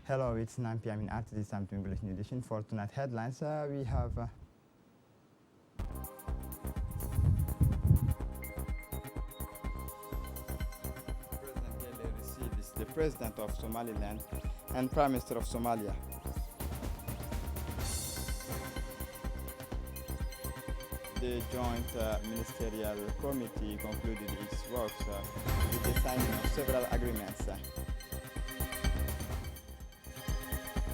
Hello, it's 9 p.m. in RTD Time to English New Edition. For tonight headlines, we have President Gele receives the President of Somaliland and Prime Minister of Somalia. The Joint Ministerial Committee concluded its works with the signing of several agreements.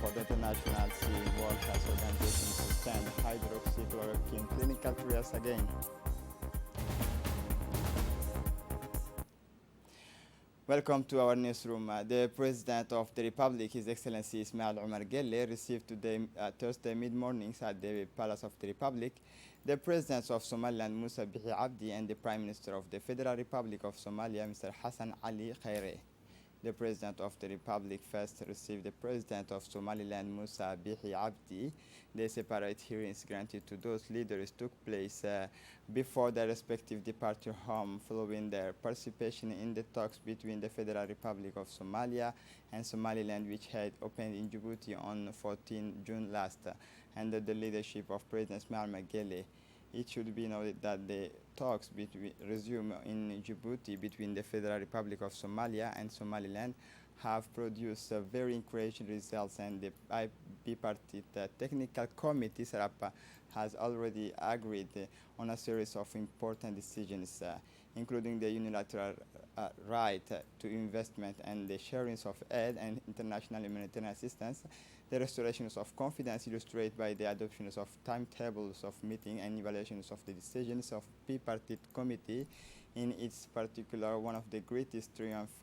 For the International Sea World Health Organization suspend hydroxychloroquine clinical trials again. Welcome to our newsroom. The President of the Republic, His Excellency Ismail Omar Gelle, received today, Thursday mid-mornings at the Palace of the Republic, the Presidents of Somaliland, Musa Bihi Abdi, and the Prime Minister of the Federal Republic of Somalia, Mr. Hassan Ali Khaire. The President of the Republic first received the President of Somaliland, Musa Bihi Abdi. The separate hearings granted to those leaders took place before their respective departure home following their participation in the talks between the Federal Republic of Somalia and Somaliland, which had opened in Djibouti on 14 June last, under the leadership of President Ismail Magele. It should be noted that the talks resume in Djibouti between the Federal Republic of Somalia and Somaliland have produced very encouraging results, and the bipartite technical committee set up has already agreed on a series of important decisions, including the unilateral right to investment and the sharing of aid and international humanitarian assistance, the restorations of confidence illustrated by the adoptions of timetables of meeting and evaluations of the decisions of bipartite committee. In its particular, one of the greatest triumphs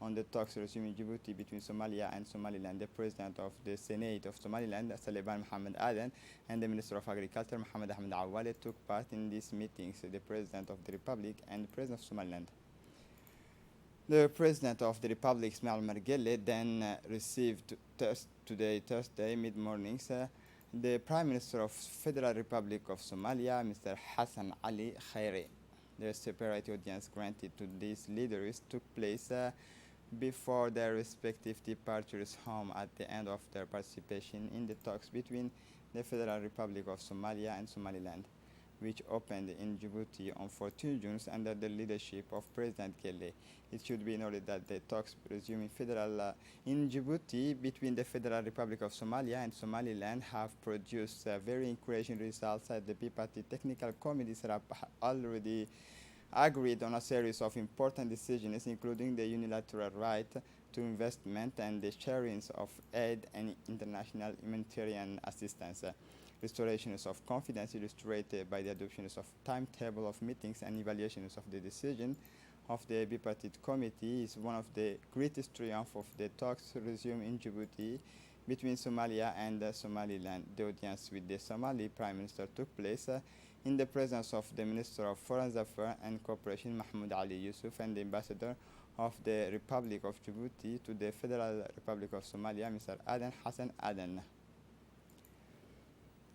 on the talks resuming Djibouti between Somalia and Somaliland, the President of the Senate of Somaliland, Saleban Mohammed Aden, and the Minister of Agriculture, Mohammed Ahmed Awale, took part in these meetings, the President of the Republic and the President of Somaliland. The President of the Republic, Ismail Margelle, then received today, Thursday, mid-mornings, the Prime Minister of Federal Republic of Somalia, Mr. Hassan Ali Khaire. The separate audience granted to these leaders took place before their respective departures home at the end of their participation in the talks between the Federal Republic of Somalia and Somaliland, which opened in Djibouti on 14 June under the leadership of President Gelle. It should be noted that the talks resuming in Djibouti between the Federal Republic of Somalia and Somaliland have produced very encouraging results. The bipartite technical committees have already agreed on a series of important decisions, including the unilateral right to investment and the sharing of aid and international humanitarian assistance. Restorations of confidence illustrated by the adoptions of timetable of meetings and evaluations of the decision of the bipartite committee is one of the greatest triumphs of the talks resumed in Djibouti between Somalia and Somaliland. The audience with the Somali Prime Minister took place in the presence of the Minister of Foreign Affairs and Cooperation, Mahmoud Ali Yusuf, and the Ambassador of the Republic of Djibouti to the Federal Republic of Somalia, Mr. Aden Hassan Aden.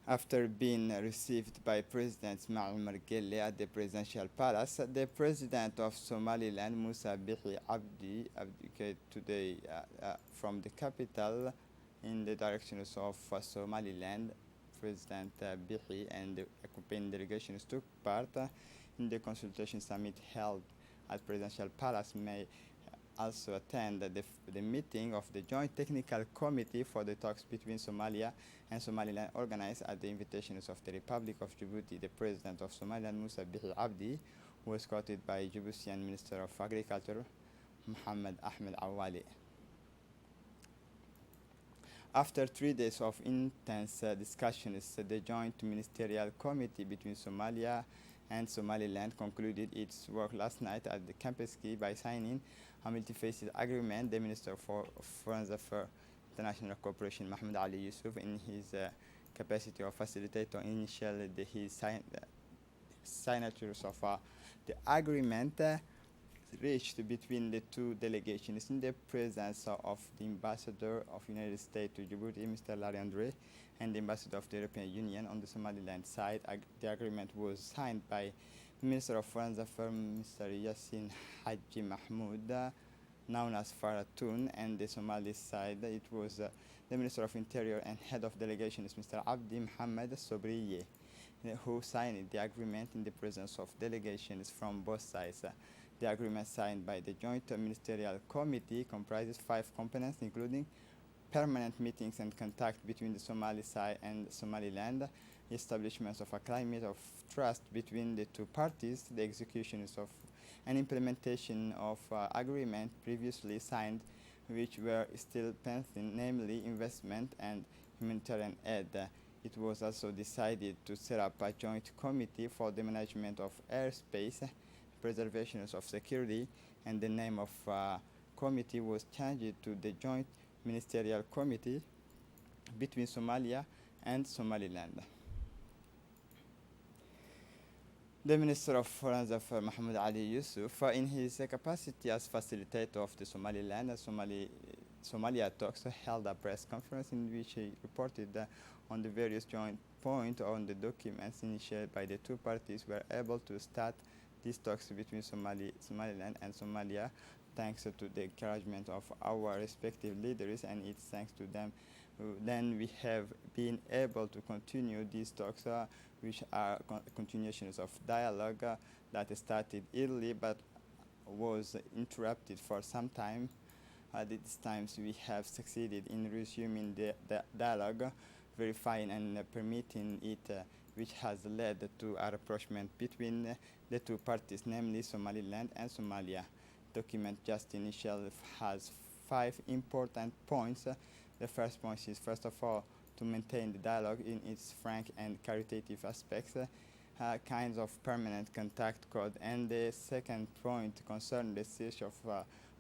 After being received by President Ismail Omar Gelle at the Presidential Palace, the President of Somaliland, Musa Bihi Abdi, abdicated today from the capital in the directions of Somaliland. President Bihi and the accompanying delegations took part in the consultation summit held at Presidential Palace. May also attend the meeting of the Joint Technical Committee for the talks between Somalia and Somaliland, organized at the invitations of the Republic of Djibouti. The President of Somaliland, Musa Bihi Abdi, was escorted by Djiboutian Minister of Agriculture, Mohammed Ahmed Awale. After 3 days of intense discussions, the Joint Ministerial Committee between Somalia and Somaliland concluded its work last night at the Campus Key by signing a multifaceted agreement. The Minister for Foreign Affairs International Cooperation, Mahmoud Ali Yusuf, in his capacity of facilitator, initialed his signatures of the agreement reached between the two delegations in the presence of the Ambassador of the United States to Djibouti, Mr. Larry Andre, and the Ambassador of the European Union. On the Somaliland side, the agreement was signed by Minister of Foreign Affairs, Mr. Yassin Haji Mahmoud, known as Faratun, and the Somali side, it was the Minister of Interior and Head of Delegation is Mr. Abdi Mohammed Sobriye, who signed the agreement in the presence of delegations from both sides. The agreement signed by the Joint Ministerial Committee comprises 5 components, including permanent meetings and contact between the Somali side and Somaliland, establishment of a climate of trust between the two parties, the execution of and implementation of agreement previously signed which were still pending, namely investment and humanitarian aid. It was also decided to set up a joint committee for the management of airspace, preservation of security, and the name of committee was changed to the Joint Ministerial Committee between Somalia and Somaliland. The Minister of Foreign Affairs, Mahmoud Ali Yusuf, in his capacity as facilitator of the Somaliland Somalia talks, held a press conference in which he reported on the various joint points on the documents initiated by the two parties were able to start these talks between Somaliland and Somalia thanks to the encouragement of our respective leaders, and it's thanks to them then we have been able to continue these talks, which are continuations of dialogue that started early but was interrupted for some time. At these times we have succeeded in resuming the dialogue, verifying and permitting it, which has led to a rapprochement between the two parties, namely Somaliland and Somalia. Document just initial has 5 important points. The first point is, first of all, to maintain the dialogue in its frank and caritative aspects, kinds of permanent contact code, and the second point concerns the search of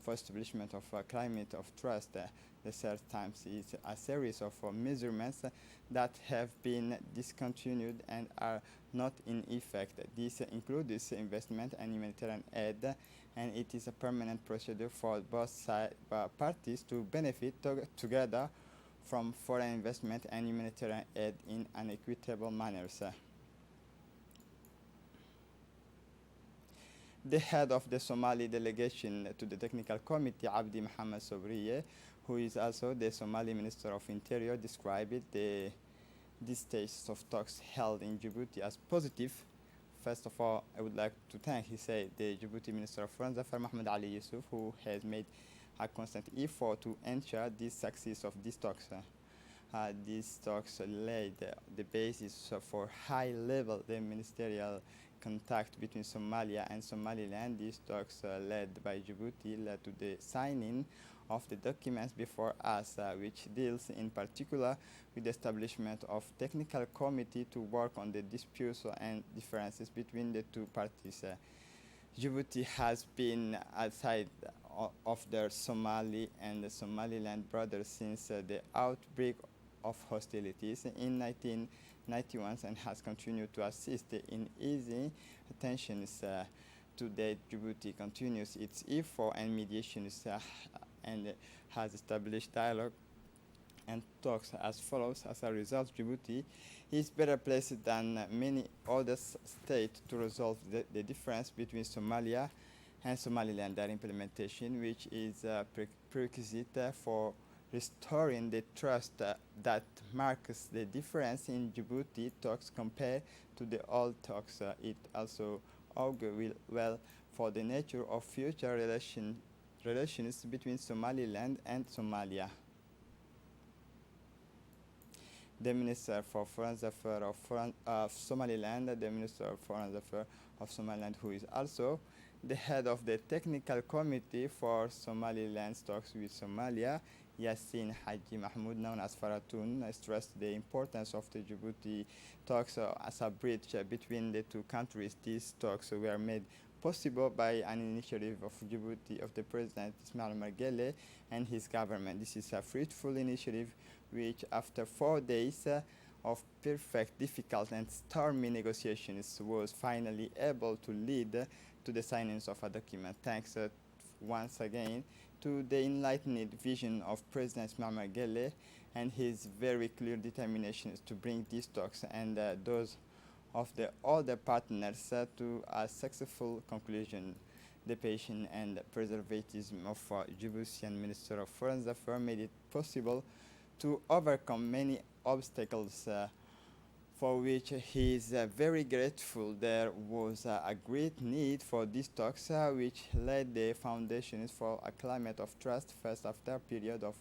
for establishment of a climate of trust. The third time is a series of measurements that have been discontinued and are not in effect. This includes investment and humanitarian aid, and it is a permanent procedure for both parties to benefit together from foreign investment and humanitarian aid in an equitable manner. The head of the Somali delegation to the technical committee, Abdi Mohammed Sobriye, who is also the Somali Minister of Interior, described this stage of talks held in Djibouti as positive. First of all, I would like to thank, he said, the Djibouti Minister of Foreign Affairs, Mahmoud Ali Yusuf, who has made a constant effort to ensure the success of these talks. These talks laid the basis for high-level ministerial contact between Somalia and Somaliland. These talks led by Djibouti led to the signing of the documents before us, which deals in particular with the establishment of technical committee to work on the disputes and differences between the two parties. Djibouti has been outside of their Somali and the Somaliland brothers since the outbreak of hostilities in 1991 and has continued to assist in easing tensions. Today, Djibouti continues its effort and mediations and has established dialogue and talks as follows. As a result, Djibouti is better placed than many other states to resolve the difference between Somalia and Somaliland, their implementation, which is a prerequisite for restoring the trust that marks the difference in Djibouti talks compared to the old talks. It also augurs well for the nature of future relations between Somaliland and Somalia. The Minister for Foreign Affairs of Somaliland, the Minister of Foreign Affairs of Somaliland, who is also the head of the technical committee for Somaliland's talks with Somalia, Yassin Haji Mahmoud, known as Faratun, stressed the importance of the Djibouti talks as a bridge between the two countries. These talks were made possible by an initiative of Djibouti of the President Ismail Omar Guelleh and his government. This is a fruitful initiative which, after 4 days of perfect, difficult and stormy negotiations, was finally able to lead to the signings of a document. Thanks once again to the enlightened vision of President Ismail Omar Guelleh and his very clear determination to bring these talks and those of the other partners to a successful conclusion. Diplomacy and Preservatism of Djiboutian Minister of Foreign Affairs made it possible to overcome many obstacles for which he is very grateful. There was a great need for these talks, which laid the foundations for a climate of trust first after a period of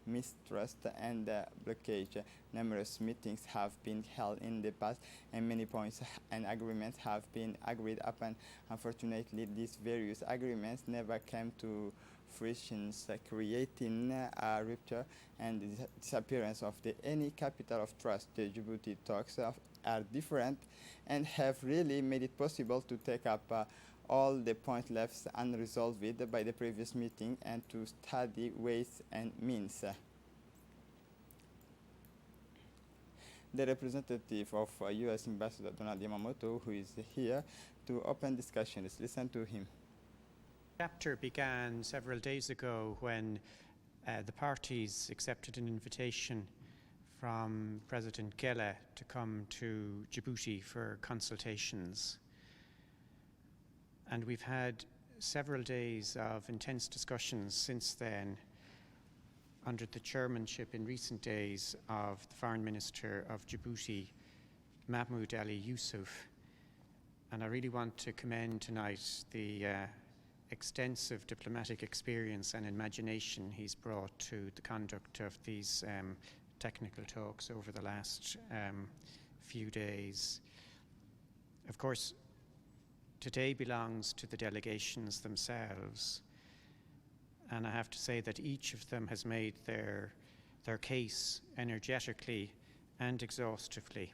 mistrust and blockage. Numerous meetings have been held in the past and many points and agreements have been agreed upon. Unfortunately, these various agreements never came to fruition, creating a rupture and the disappearance of any capital of trust. The Djibouti talks are different and have really made it possible to take up all the points left unresolved by the previous meeting and to study ways and means. The representative of U.S. Ambassador Donald Yamamoto, who is here to open discussions. Listen to him. The chapter began several days ago when the parties accepted an invitation from President Gele to come to Djibouti for consultations. And we've had several days of intense discussions since then under the chairmanship in recent days of the Foreign Minister of Djibouti, Mahmoud Ali Yusuf. And I really want to commend tonight the extensive diplomatic experience and imagination he's brought to the conduct of these technical talks over the last few days. Of course, today belongs to the delegations themselves, and I have to say that each of them has made their case energetically and exhaustively,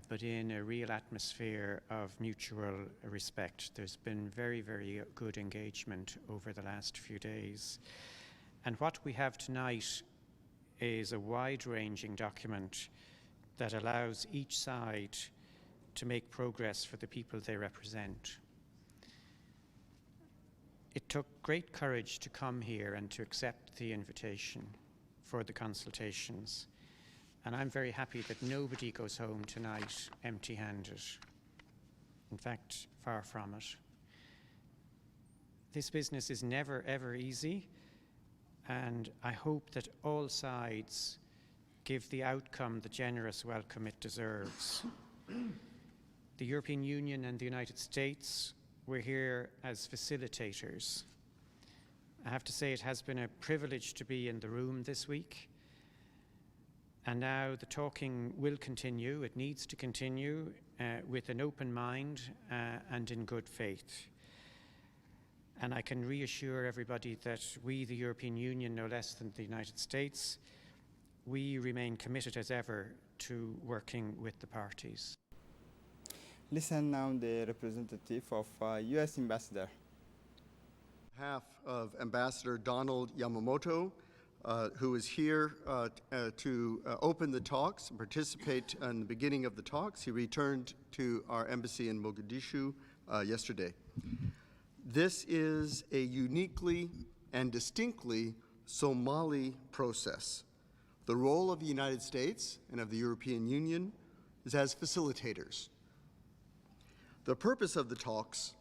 but in a real atmosphere of mutual respect. There's been very, very good engagement over the last few days. And what we have tonight is a wide-ranging document that allows each side to make progress for the people they represent. It took great courage to come here and to accept the invitation for the consultations. And I'm very happy that nobody goes home tonight empty-handed. In fact, far from it. This business is never, ever easy, and I hope that all sides give the outcome the generous welcome it deserves. The European Union and the United States, we're here as facilitators. I have to say it has been a privilege to be in the room this week. And now the talking will continue. It needs to continue with an open mind and in good faith. And I can reassure everybody that we, the European Union, no less than the United States, we remain committed as ever to working with the parties. Listen now the representative of U.S. Ambassador. On behalf of Ambassador Donald Yamamoto, who is here to open the talks and participate in the beginning of the talks. He returned to our embassy in Mogadishu yesterday. This is a uniquely and distinctly Somali process. The role of the United States and of the European Union is as facilitators. The purpose of the talks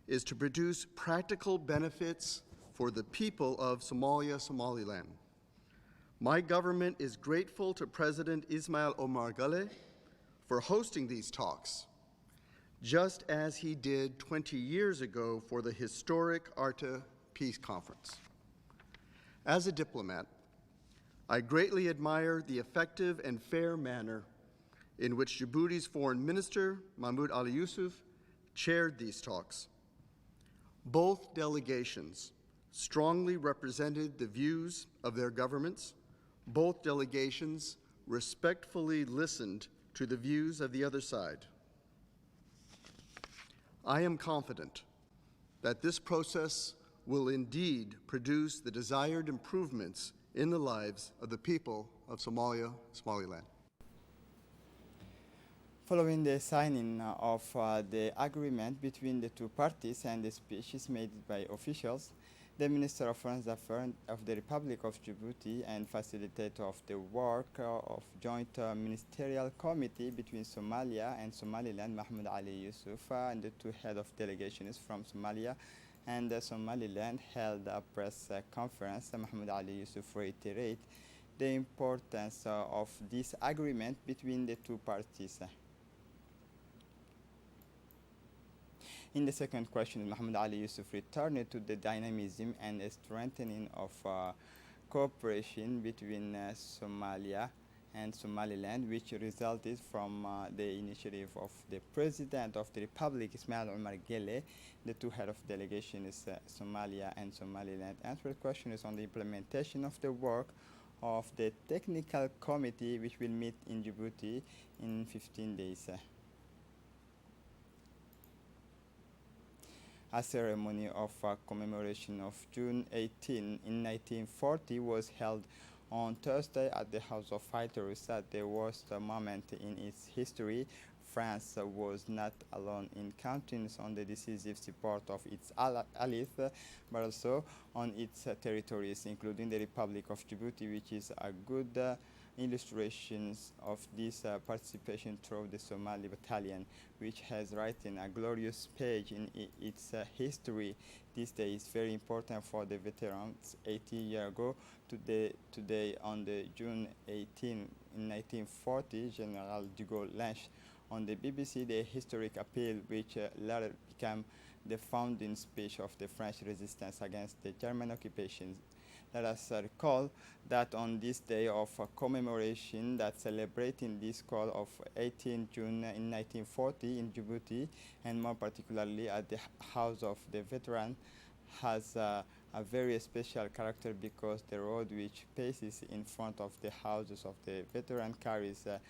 is to produce practical benefits for the people of Somalia, Somaliland. My government is grateful to President Ismail Omar Guelleh for hosting these talks, just as he did 20 years ago for the historic Arta Peace Conference. As a diplomat, I greatly admire the effective and fair manner in which Djibouti's Foreign Minister, Mahmoud Ali Yusuf, chaired these talks. Both delegations strongly represented the views of their governments. Both delegations respectfully listened to the views of the other side. I am confident that this process will indeed produce the desired improvements in the lives of the people of Somalia, Somaliland. Following the signing of the agreement between the two parties and the speeches made by officials, The Minister of Foreign Affairs of the Republic of Djibouti and facilitator of the work of Joint Ministerial Committee between Somalia and Somaliland, Mahmoud Ali Yusuf, and the two head of delegations from Somalia and Somaliland held a press conference. Mahmoud Ali Yusuf reiterated the importance of this agreement between the two parties. In the second question, Mahmoud Ali Yusuf returned to the dynamism and strengthening of cooperation between Somalia and Somaliland, which resulted from the initiative of the President of the Republic, Ismail Omar Gelle. The two head of delegations, Somalia and Somaliland, answered questions on the implementation of the work of the technical committee, which will meet in Djibouti in 15 days. A ceremony of commemoration of June 18 in 1940 was held on Thursday at the House of Fighters at the worst moment in its history. France was not alone in counting on the decisive support of its allies, but also on its territories, including the Republic of Djibouti, which is a good illustrations of this participation through the Somali battalion, which has written a glorious page in its history. This day is very important for the veterans. 80 years ago, today on the June 18 in 1940, General de Gaulle launched on the BBC the historic appeal, which later became the founding speech of the French resistance against the German occupation. Let us recall that on this day of commemoration, that celebrating this call of 18 June in 1940 in Djibouti, and more particularly at the House of the Veteran, has a very special character because the road which passes in front of the houses of the veteran carries the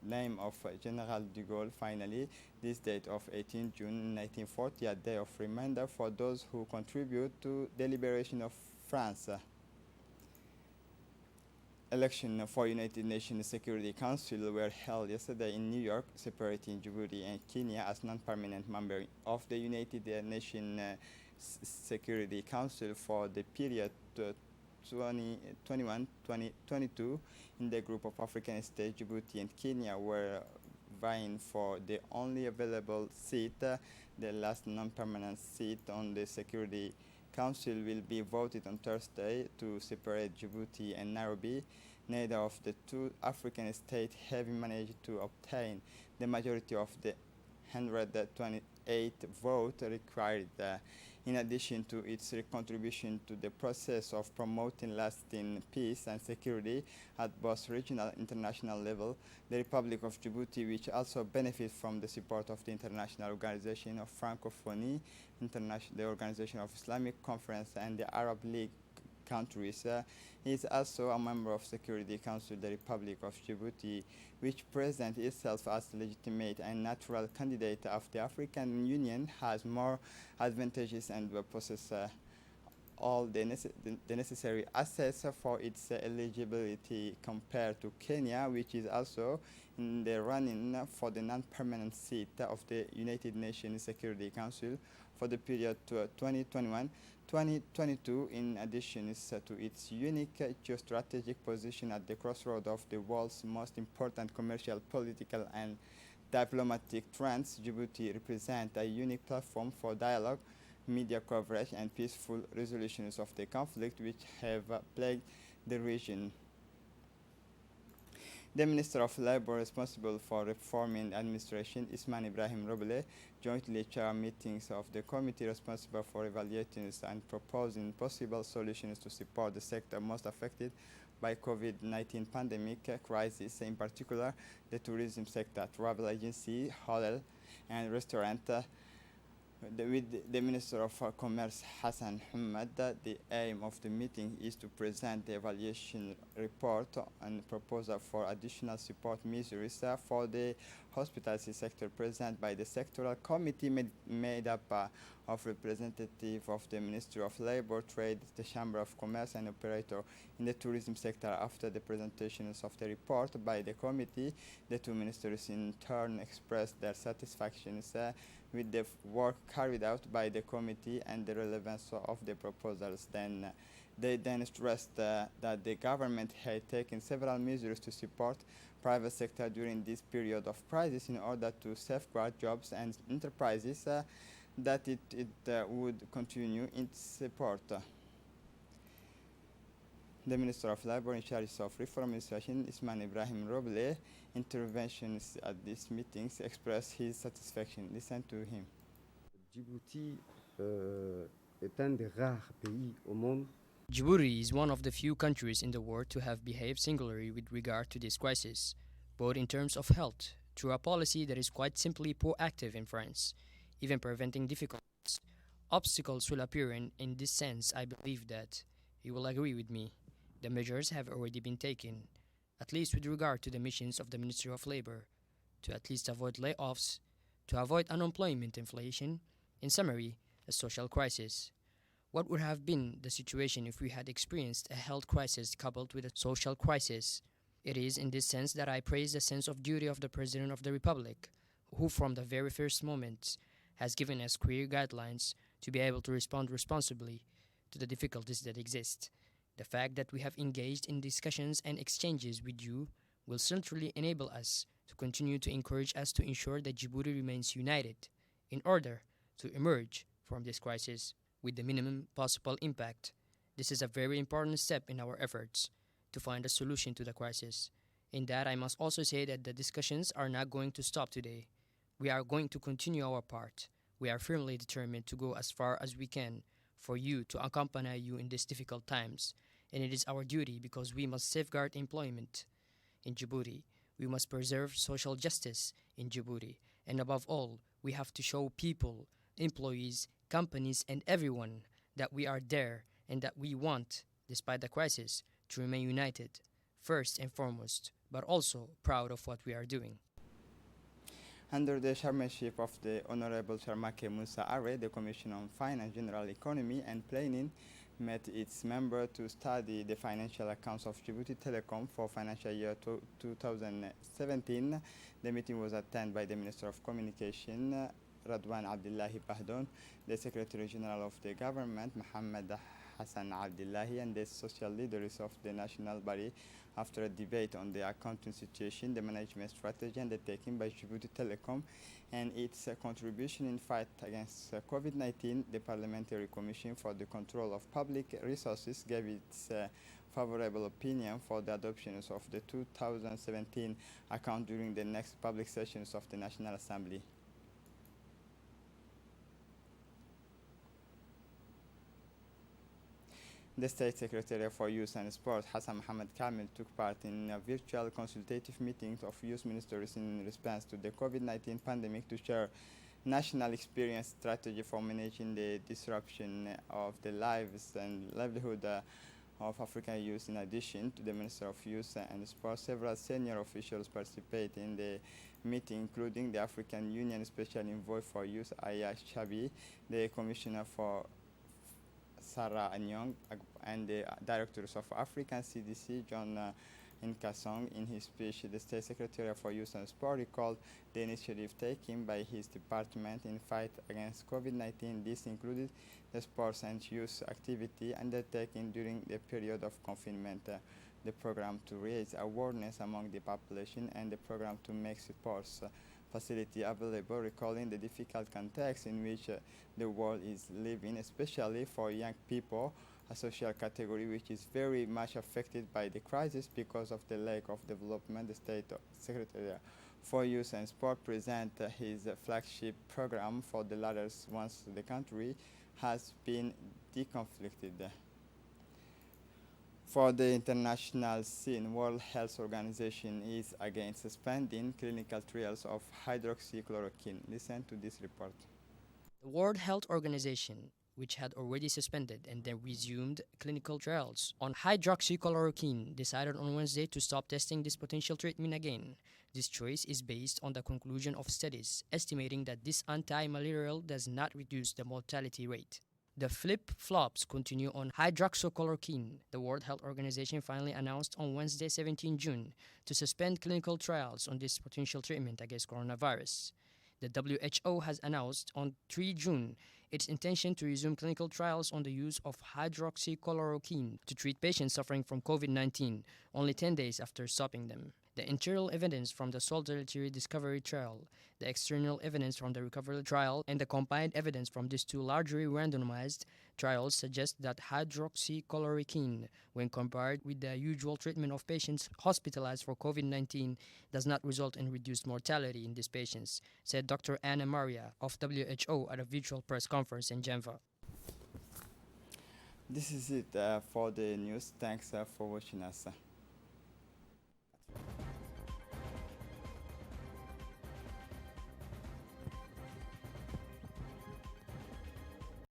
name of General de Gaulle. Finally, this date of 18 June 1940, a day of reminder for those who contribute to the liberation of France. Elections for United Nations Security Council were held yesterday in New York, separating Djibouti and Kenya as non-permanent members of the United Nations Security Council for the period 2021-2022. In the group of African states, Djibouti and Kenya were vying for the only available seat. The last non-permanent seat on the Security Council will be voted on Thursday to separate Djibouti and Nairobi. Neither of the two African states have managed to obtain the majority of the 128 votes required. In addition to its contribution to the process of promoting lasting peace and security at both regional and international level, the Republic of Djibouti, which also benefits from the support of the International Organization of Francophonie, the Organization of Islamic Conference, and the Arab League countries, is also a member of Security Council. The Republic of Djibouti, which presents itself as legitimate and natural candidate of the African Union, has more advantages and possesses all the necessary assets for its eligibility compared to Kenya, which is also in the running for the non-permanent seat of the United Nations Security Council for the period 2021-2022. In addition to its unique geostrategic position at the crossroad of the world's most important commercial, political, and diplomatic trends, Djibouti represents a unique platform for dialogue, media coverage, and peaceful resolutions of the conflict which have plagued the region. The Minister of Labour responsible for reforming administration, Ismail Ibrahim Roble, jointly chaired meetings of the committee responsible for evaluating and proposing possible solutions to support the sector most affected by COVID-19 pandemic crisis, in particular the tourism sector, travel agency, hotel, and restaurant. With the Minister of Commerce, Hassan Hamad, the aim of the meeting is to present the evaluation report and proposal for additional support measures for the hospitality sector, presented by the sectoral committee made up of representatives of the Ministry of Labor, Trade, the Chamber of Commerce, and operator in the tourism sector. After the presentations of the report by the committee, the two ministers in turn expressed their satisfaction with the work carried out by the committee and the relevance of the proposals. They then stressed that the government had taken several measures to support private sector during this period of crisis in order to safeguard jobs and enterprises, that it would continue its support. The Minister of Labor in charge of Reform Administration, Ismail Ibrahim Roble, interventions at these meetings expressed his satisfaction. Listen to him. Djibouti est un des rares pays au monde. Djibouti is one of the few countries in the world to have behaved singularly with regard to this crisis, both in terms of health, through a policy that is quite simply proactive in France, even preventing difficulties. Obstacles will appear in this sense. I believe that you will agree with me. The measures have already been taken, at least with regard to the missions of the Ministry of Labor, to at least avoid layoffs, to avoid unemployment, inflation, in summary, a social crisis. What would have been the situation if we had experienced a health crisis coupled with a social crisis? It is in this sense that I praise the sense of duty of the President of the Republic, who from the very first moment has given us clear guidelines to be able to respond responsibly to the difficulties that exist. The fact that we have engaged in discussions and exchanges with you will certainly enable us to continue to encourage us to ensure that Djibouti remains united in order to emerge from this crisis with the minimum possible impact. This is a very important step in our efforts to find a solution to the crisis. In that, I must also say that the discussions are not going to stop today. We are going to continue our part. We are firmly determined to go as far as we can for you to accompany you in these difficult times. And it is our duty because we must safeguard employment in Djibouti. We must preserve social justice in Djibouti. And above all, we have to show people, employees, companies, and everyone that we are there and that we want, despite the crisis, to remain united, first and foremost, but also proud of what we are doing. Under the chairmanship of the Honorable Sharmake Musa Are, the Commission on Finance, General Economy and Planning met its member to study the financial accounts of Djibouti Telecom for financial year 2017. The meeting was attended by the Minister of Communication, Radwan Abdullahi Pahdon, the Secretary General of the Government, Mohammed Hassan Abdullahi, and the social leaders of the national body. After a debate on the accounting situation, the management strategy undertaken by Djibouti Telecom, and its contribution in fight against COVID-19, the Parliamentary Commission for the Control of Public Resources gave its favorable opinion for the adoption of the 2017 account during the next public sessions of the National Assembly. The State Secretary for Youth and Sport, Hassan Mohamed Kamil, took part in a virtual consultative meeting of youth ministers in response to the COVID-19 pandemic to share national experience strategy for managing the disruption of the lives and livelihood of African youth. In addition to the Minister of Youth and Sport, several senior officials participated in the meeting, including the African Union Special Envoy for Youth, Aya Shabi, the Commissioner for Sarah Anyong, and the directors of African CDC, John Nkasong. In his speech, the State Secretary for Youth and Sport recalled the initiative taken by his department in fight against COVID-19. This included the sports and youth activity undertaken during the period of confinement, the program to raise awareness among the population, and the program to make sports facility available, recalling the difficult context in which the world is living, especially for young people, a social category which is very much affected by the crisis because of the lack of development. The State Secretary for Youth and Sport presented his flagship program for the latter once the country has been deconflicted. For the international scene, World Health Organization is against suspending clinical trials of hydroxychloroquine. Listen to this report. The World Health Organization which had already suspended and then resumed clinical trials on hydroxychloroquine, decided on Wednesday to stop testing this potential treatment again. This choice is based on the conclusion of studies estimating that this anti-malarial does not reduce the mortality rate. The flip-flops continue on hydroxychloroquine. The World Health Organization finally announced on Wednesday, 17 June, to suspend clinical trials on this potential treatment against coronavirus. The WHO has announced on 3 June its intention to resume clinical trials on the use of hydroxychloroquine to treat patients suffering from COVID-19, only 10 days after stopping them. The internal evidence from the Solidarity Discovery trial, the external evidence from the Recovery trial, and the combined evidence from these two largely randomized trials suggest that hydroxychloroquine, when compared with the usual treatment of patients hospitalized for COVID-19, does not result in reduced mortality in these patients, said Dr. Anna Maria of WHO at a virtual press conference in Geneva. This is it for the news. Thanks for watching us.